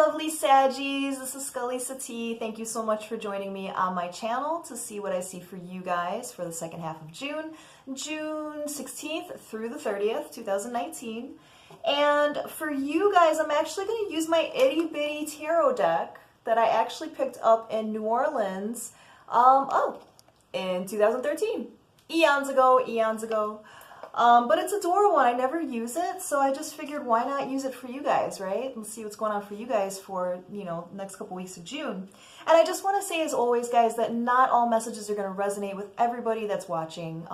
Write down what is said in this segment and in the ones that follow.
lovely Saggies. This is Scully Sati. Thank you so much for joining me on my channel to see what I see for you guys for the second half of June, June 16th through the 30th, 2019. And for you guys, I'm actually going to use my itty bitty tarot deck that I actually picked up in New Orleans, in 2013. Eons ago. But it's adorable and I never use it, so I just figured why not use it for you guys, right? And see what's going on for you guys for, next couple weeks of June. And I just want to say, as always, guys, that not all messages are going to resonate with everybody that's watching.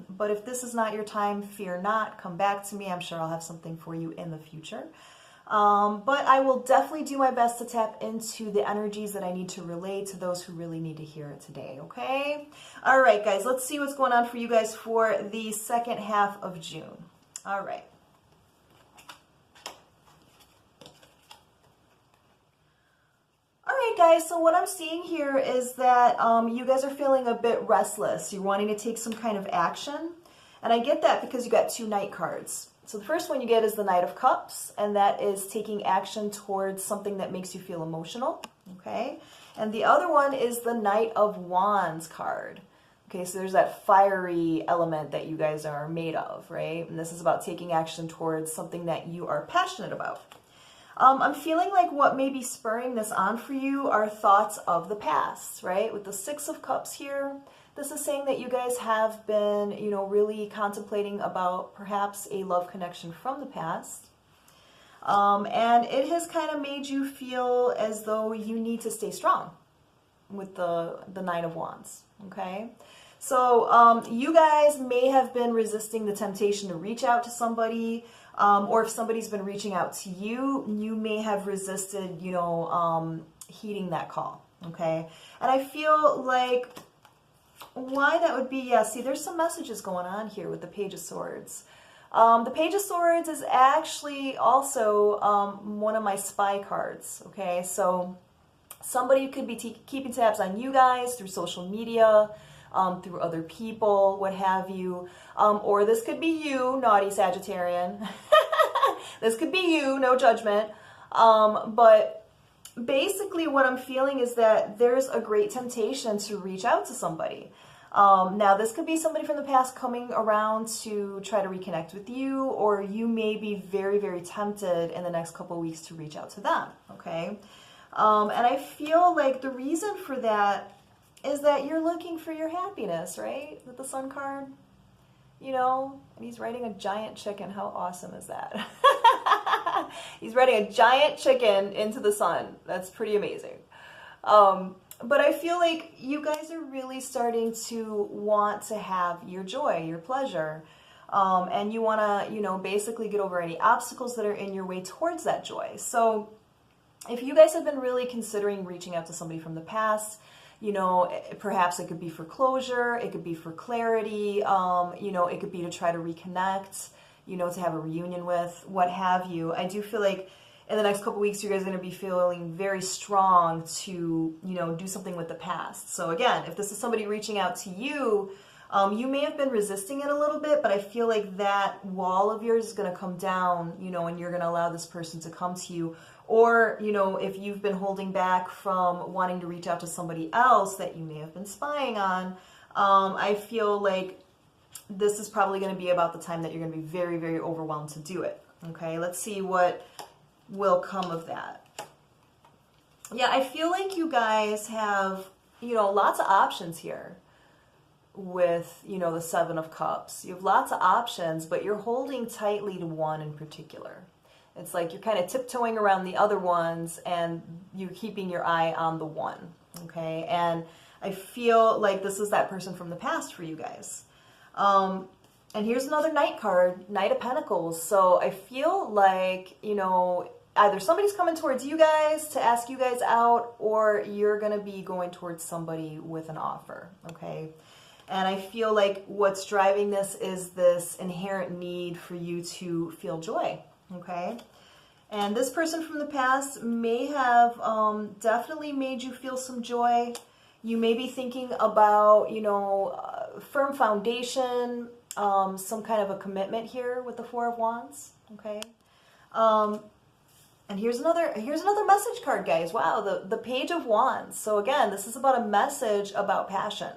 But if this is not your time, fear not. Come back to me. I'm sure I'll have something for you in the future. But I will definitely do my best to tap into the energies that I need to relay to those who really need to hear it today, okay? All right, guys, let's see what's going on for you guys for the second half of June. All right. All right, guys, so what I'm seeing here is that you guys are feeling a bit restless. You're wanting to take some kind of action. And I get that because you got two Knight cards. So the first one you get is the Knight of Cups, and that is taking action towards something that makes you feel emotional, okay? And the other one is the Knight of Wands card. Okay, so there's that fiery element that you guys are made of, right? And this is about taking action towards something that you are passionate about. I'm feeling like what may be spurring this on for you are thoughts of the past, right? With the Six of Cups here, this is saying that you guys have been, really contemplating about perhaps a love connection from the past. And it has kind of made you feel as though you need to stay strong with the Nine of Wands, okay? So you guys may have been resisting the temptation to reach out to somebody, or if somebody's been reaching out to you, you may have resisted, heeding that call, okay? And I feel like why that would be, yeah, see, there's some messages going on here with the Page of Swords. The Page of Swords is actually also one of my spy cards, okay? So somebody could be keeping tabs on you guys through social media, through other people, what have you. Or this could be you, naughty Sagittarian. This could be you, no judgment. But basically what I'm feeling is that there's a great temptation to reach out to somebody. Now, this could be somebody from the past coming around to try to reconnect with you, or you may be very, very tempted in the next couple of weeks to reach out to them, okay? And I feel like the reason for that is that you're looking for your happiness, right? With the Sun card, and he's riding a giant chicken. How awesome is that? He's riding a giant chicken into the sun. That's pretty amazing. But I feel like you guys are really starting to want to have your joy, your pleasure. And you want to, basically get over any obstacles that are in your way towards that joy. So if you guys have been really considering reaching out to somebody from the past, perhaps it could be for closure, it could be for clarity, it could be to try to reconnect, to have a reunion with, what have you. I do feel like in the next couple weeks, you guys are going to be feeling very strong to, do something with the past. So again, if this is somebody reaching out to you, you may have been resisting it a little bit, but I feel like that wall of yours is going to come down, and you're going to allow this person to come to you. Or, if you've been holding back from wanting to reach out to somebody else that you may have been spying on, I feel like this is probably going to be about the time that you're going to be very, very overwhelmed to do it. Okay, let's see what will come of that. Yeah, I feel like you guys have, lots of options here with, the Seven of Cups. You have lots of options, but you're holding tightly to one in particular. It's like you're kind of tiptoeing around the other ones and you're keeping your eye on the one, okay? And I feel like this is that person from the past for you guys. And here's another Knight card, Knight of Pentacles. So I feel like, either somebody's coming towards you guys to ask you guys out, or you're going to be going towards somebody with an offer, okay? And I feel like what's driving this is this inherent need for you to feel joy. Okay, and this person from the past may have definitely made you feel some joy. You may be thinking about, firm foundation, some kind of a commitment here with the Four of Wands. Okay, And here's another message card, guys. Wow, the Page of Wands. So again, this is about a message about passion.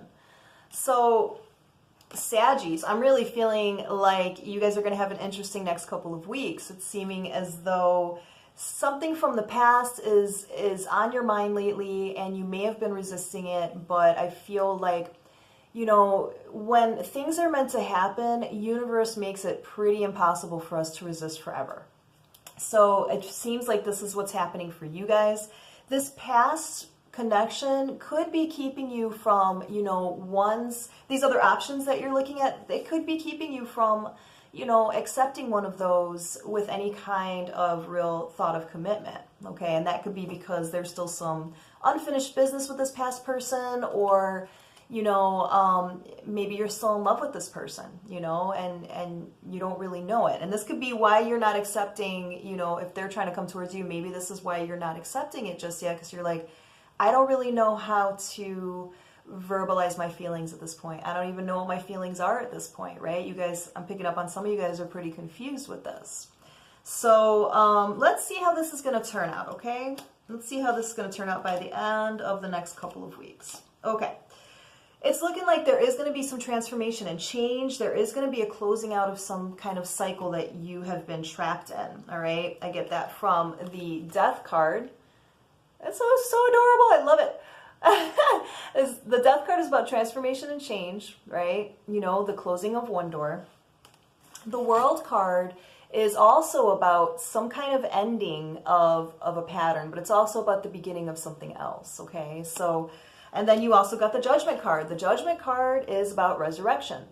So Saggies, I'm really feeling like you guys are going to have an interesting next couple of weeks. It's seeming as though something from the past is on your mind lately, and you may have been resisting it, but I feel like, you know, when things are meant to happen, universe makes it pretty impossible for us to resist forever. So it seems like this is what's happening for you guys. This past connection could be keeping you from, you know, these other options that you're looking at. They could be keeping you from, you know, accepting one of those with any kind of real thought of commitment. Okay, and that could be because there's still some unfinished business with this past person, or, you know, maybe you're still in love with this person, you know, and you don't really know it. And this could be why you're not accepting, you know, if they're trying to come towards you, maybe this is why you're not accepting it just yet, because you're like, I don't really know how to verbalize my feelings at this point. I don't even know what my feelings are at this point, right? You guys, I'm picking up on some of you guys are pretty confused with this. So let's see how this is going to turn out, okay? Let's see how this is going to turn out by the end of the next couple of weeks. Okay. It's looking like there is going to be some transformation and change. There is going to be a closing out of some kind of cycle that you have been trapped in, all right? I get that from the Death card. That's so adorable. I love it. The Death card is about transformation and change, right? You know, the closing of one door. The World card is also about some kind of ending of a pattern, but it's also about the beginning of something else, okay? So, and then you also got the Judgment card. The Judgment card is about resurrection,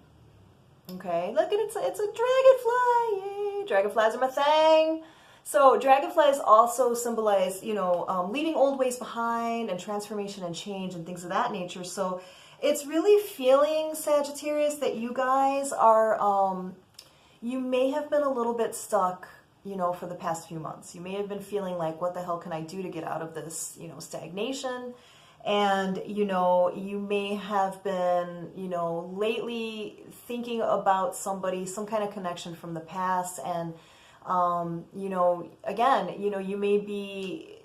okay? Look, it's a dragonfly. Yay, dragonflies are my thing. So dragonflies also symbolize, you know, leaving old ways behind and transformation and change and things of that nature. So it's really feeling, Sagittarius, that you guys are, you may have been a little bit stuck, you know, for the past few months. You may have been feeling like, what the hell can I do to get out of this, you know, stagnation? And, you know, you may have been, you know, lately thinking about somebody, some kind of connection from the past, and you know, again, you know, you may be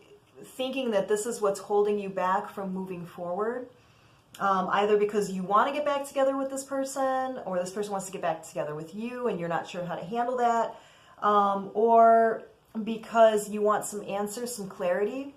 thinking that this is what's holding you back from moving forward, either because you want to get back together with this person, or this person wants to get back together with you and you're not sure how to handle that, or because you want some answers, some clarity.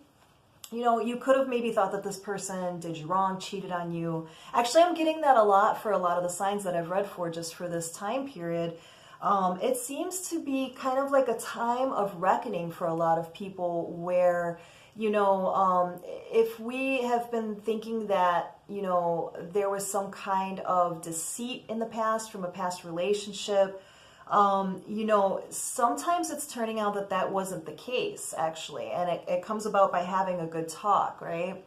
You know, you could have maybe thought that this person did you wrong, cheated on you. Actually, I'm getting that a lot for a lot of the signs that I've read for just for this time period. It seems to be kind of like a time of reckoning for a lot of people where, you know, if we have been thinking that, you know, there was some kind of deceit in the past from a past relationship, you know, sometimes it's turning out that that wasn't the case, actually. And it comes about by having a good talk, right?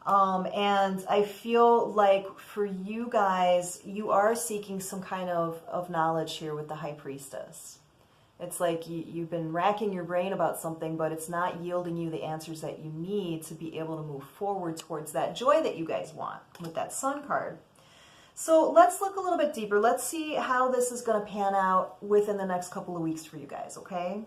And I feel like for you guys, you are seeking some kind of knowledge here with the High Priestess. It's like you've been racking your brain about something, but it's not yielding you the answers that you need to be able to move forward towards that joy that you guys want with that Sun card. So let's look a little bit deeper. Let's see how this is going to pan out within the next couple of weeks for you guys, okay?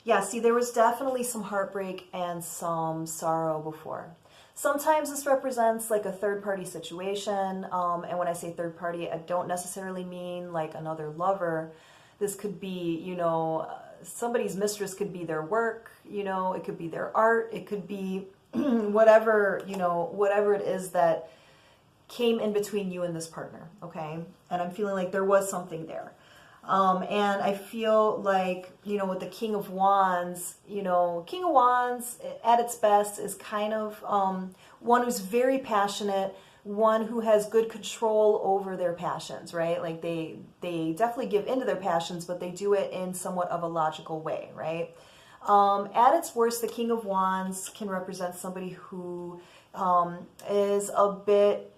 Yeah, see, there was definitely some heartbreak and some sorrow before. Sometimes this represents like a third-party situation, and when I say third party, I don't necessarily mean like another lover. This could be, you know, somebody's mistress could be their work, you know, it could be their art, it could be whatever, you know, whatever it is that came in between you and this partner, okay? And I'm feeling like there was something there. And I feel like, you know, with the King of Wands, you know, King of Wands at its best is kind of one who's very passionate, one who has good control over their passions, right? Like they definitely give into their passions, but they do it in somewhat of a logical way, right? At its worst, the King of Wands can represent somebody who is a bit,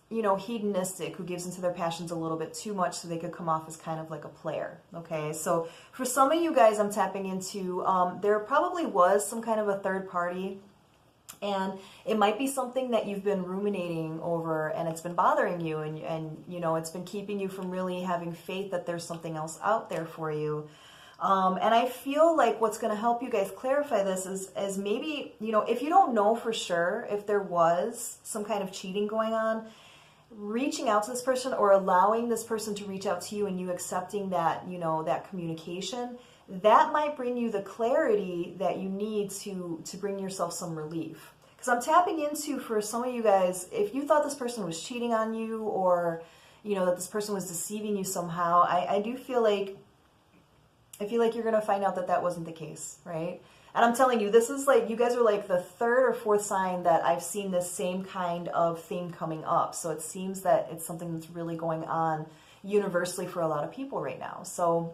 you know, hedonistic, who gives into their passions a little bit too much so they could come off as kind of like a player, okay? So for some of you guys I'm tapping into, there probably was some kind of a third party And it might be something that you've been ruminating over and it's been bothering you, and you know, it's been keeping you from really having faith that there's something else out there for you. And I feel like what's going to help you guys clarify this is maybe, you know, if you don't know for sure if there was some kind of cheating going on, reaching out to this person or allowing this person to reach out to you and you accepting that, you know, that communication, that might bring you the clarity that you need to bring yourself some relief. Because I'm tapping into, for some of you guys, if you thought this person was cheating on you, or, you know, that this person was deceiving you somehow, I feel like you're going to find out that that wasn't the case, right? And I'm telling you, this is like, you guys are like the third or fourth sign that I've seen this same kind of theme coming up. So it seems that it's something that's really going on universally for a lot of people right now. So,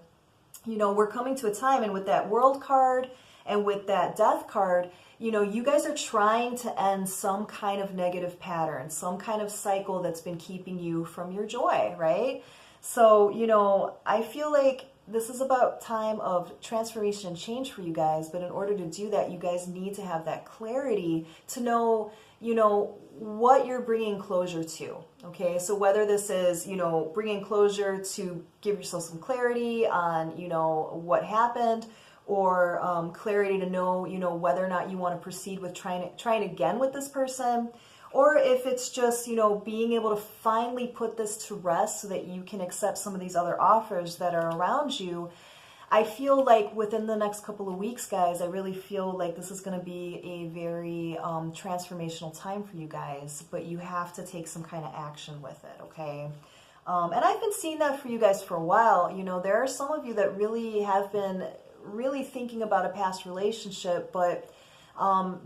you know, we're coming to a time, and with that World card and with that Death card, you know, you guys are trying to end some kind of negative pattern, some kind of cycle that's been keeping you from your joy, right? So, you know, I feel like this is about time of transformation and change for you guys, but in order to do that, you guys need to have that clarity to know, you know, what you're bringing closure to, okay? So whether this is, you know, bringing closure to give yourself some clarity on, you know, what happened, or clarity to know, you know, whether or not you want to proceed with trying again with this person, or if it's just, you know, being able to finally put this to rest so that you can accept some of these other offers that are around you. I feel like within the next couple of weeks, guys, I really feel like this is going to be a very transformational time for you guys, but you have to take some kind of action with it, okay? And I've been seeing that for you guys for a while. You know, there are some of you that really have been really thinking about a past relationship, but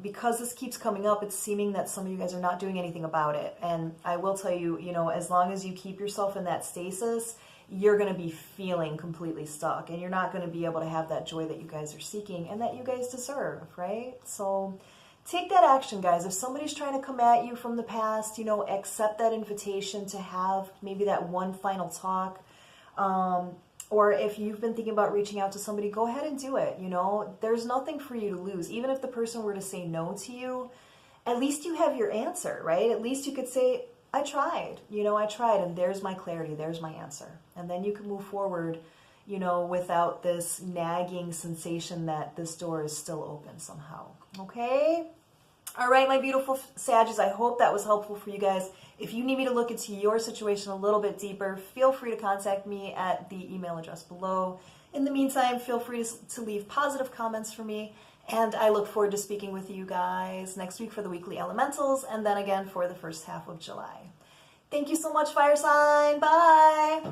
because this keeps coming up, it's seeming that some of you guys are not doing anything about it. And I will tell you, you know, as long as you keep yourself in that stasis, you're going to be feeling completely stuck, and you're not going to be able to have that joy that you guys are seeking and that you guys deserve, right? So take that action, guys. If somebody's trying to come at you from the past, you know, accept that invitation to have maybe that one final talk. Or if you've been thinking about reaching out to somebody, go ahead and do it. You know, there's nothing for you to lose. Even if the person were to say no to you, at least you have your answer, right? At least you could say, I tried, you know, I tried, and there's my clarity, there's my answer. And then you can move forward, you know, without this nagging sensation that this door is still open somehow. Okay? All right, my beautiful Sagittarius, I hope that was helpful for you guys. If you need me to look into your situation a little bit deeper, feel free to contact me at the email address below. In the meantime, feel free to leave positive comments for me, and I look forward to speaking with you guys next week for the weekly elementals, and then again for the first half of July. Thank you so much, fire sign. Bye.